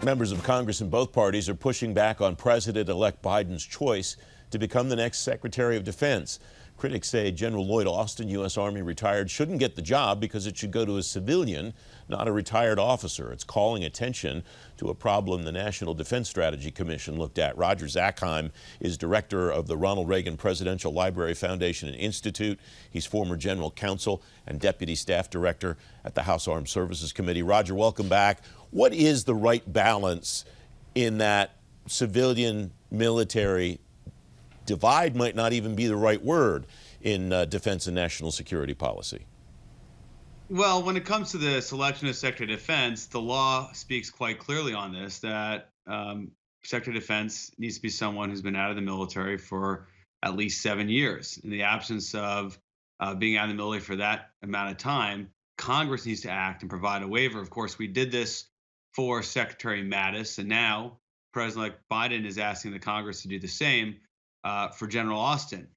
Members of Congress in both parties are pushing back on President-elect Biden's choice to become the next Secretary of Defense. Critics say General Lloyd Austin, U.S. Army retired, shouldn't get the job because it should go to a civilian, not a retired officer. It's calling attention to a problem the National Defense Strategy Commission looked at. Roger Zakheim is director of the Ronald Reagan Presidential Library Foundation and Institute. He's former general counsel and deputy staff director at the House Armed Services Committee. Roger, welcome back. What is the right balance in that civilian-military divide? Might not even be the right word in defense and national security policy. Well, when it comes to the selection of Secretary of Defense, the law speaks quite clearly on this, that Secretary of Defense needs to be someone who's been out of the military for at least 7 years. In the absence of being out of the military for that amount of time, Congress needs to act and provide a waiver. Of course, we did this for Secretary Mattis, and now President-elect Biden is asking the Congress to do the same for General Austin.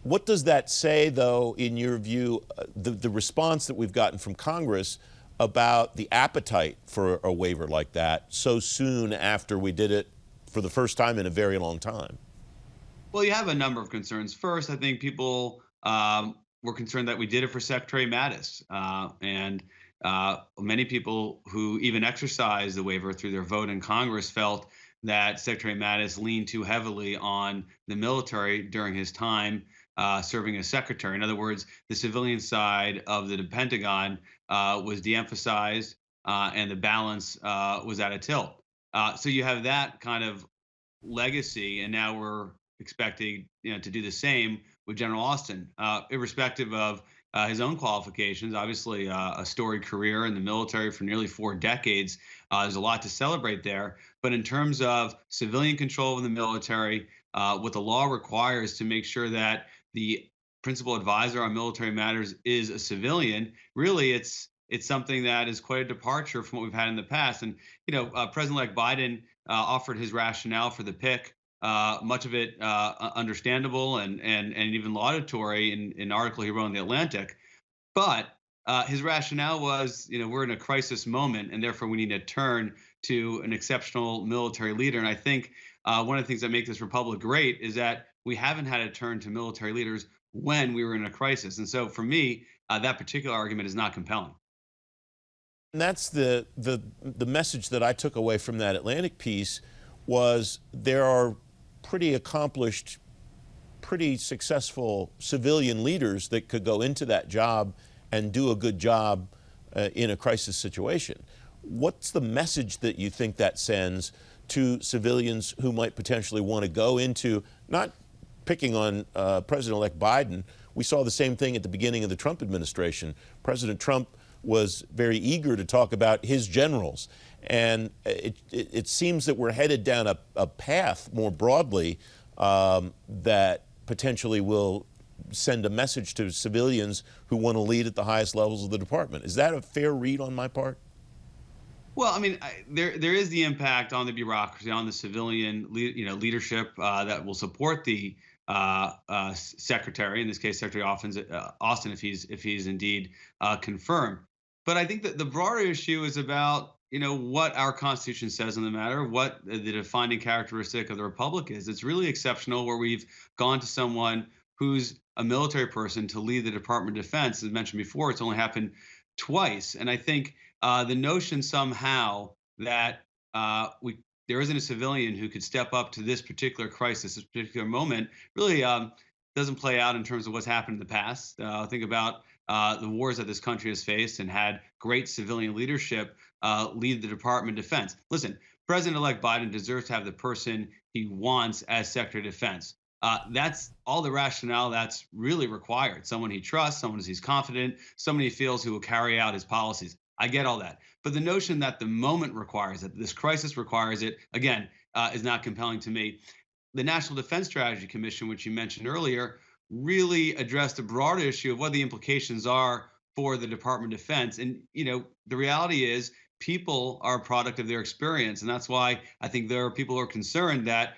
What does that say, though, in your view, the response that we've gotten from Congress about the appetite for a waiver like that so soon after we did it for the first time in a very long time? Well, you have a number of concerns. First, I think people were concerned that we did it for Secretary Mattis, and many people who even exercised the waiver through their vote in Congress felt that Secretary Mattis leaned too heavily on the military during his time serving as secretary. In other words, the civilian side of the Pentagon was de-emphasized and the balance was at a tilt. So you have that kind of legacy, and now we're expecting to do the same with General Austin, irrespective of his own qualifications. Obviously, a storied career in the military for nearly 4 decades. There's a lot to celebrate there. But in terms of civilian control of the military, what the law requires to make sure that the principal advisor on military matters is a civilian, really it's something that is quite a departure from what we've had in the past. And President-elect Biden offered his rationale for the pick. Much of it understandable and even laudatory in an article he wrote in The Atlantic. But his rationale was, we're in a crisis moment, and therefore we need to turn to an exceptional military leader. And I think one of the things that make this republic great is that we haven't had to turn to military leaders when we were in a crisis. And so for me, that particular argument is not compelling. And that's the message that I took away from that Atlantic piece was there are pretty accomplished, pretty successful civilian leaders that could go into that job and do a good job in a crisis situation. What's the message that you think that sends to civilians who might potentially want to go into, not picking on President-elect Biden? We saw the same thing at the beginning of the Trump administration. President Trump was very eager to talk about his generals. And it seems that we're headed down a path more broadly that potentially will send a message to civilians who want to lead at the highest levels of the department. Is that a fair read on my part? Well, I mean, there is the impact on the bureaucracy, on the civilian leadership that will support the secretary, in this case, Secretary Austin, if he's indeed confirmed. But I think that the broader issue is about what our Constitution says on the matter, what the defining characteristic of the republic is. It's really exceptional where we've gone to someone who's a military person to lead the Department of Defense. As mentioned before, it's only happened twice. And I think the notion somehow that there isn't a civilian who could step up to this particular crisis, this particular moment, really doesn't play out in terms of what's happened in the past. Think about the wars that this country has faced and had great civilian leadership lead the Department of Defense. Listen, President-elect Biden deserves to have the person he wants as Secretary of Defense. That's all the rationale that's really required. Someone he trusts, someone he's confident, someone he feels who will carry out his policies. I get all that. But the notion that the moment requires it, this crisis requires it, again, is not compelling to me. The National Defense Strategy Commission, which you mentioned earlier, really addressed the broader issue of what the implications are for the Department of Defense. And, the reality is people are a product of their experience. And that's why I think there are people who are concerned that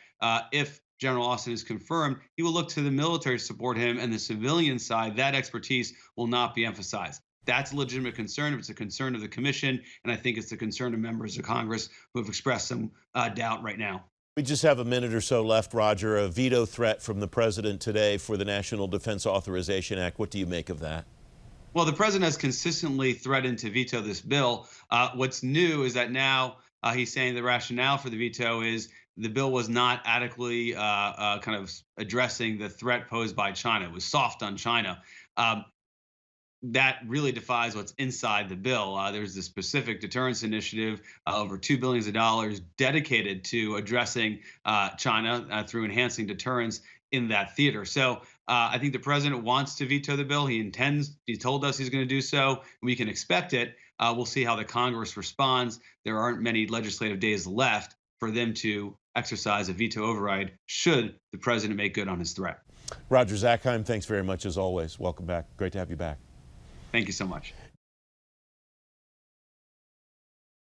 if General Austin is confirmed, he will look to the military to support him, and the civilian side, that expertise will not be emphasized. That's a legitimate concern. It's a concern of the commission, and I think it's a concern of members of Congress who have expressed some doubt right now. We just have a minute or so left, Roger. A veto threat from the president today for the National Defense Authorization Act. What do you make of that? Well, the president has consistently threatened to veto this bill. What's new is that now he's saying the rationale for the veto is the bill was not adequately kind of addressing the threat posed by China. It was soft on China. That really defies what's inside the bill. There's a specific deterrence initiative, over $2 billion dedicated to addressing China through enhancing deterrence in that theater. So I think the president wants to veto the bill. He told us he's going to do so. We can expect it. We'll see how the Congress responds. There aren't many legislative days left for them to exercise a veto override should the president make good on his threat. Roger Zakheim, thanks very much as always. Welcome back. Great to have you back. Thank you so much.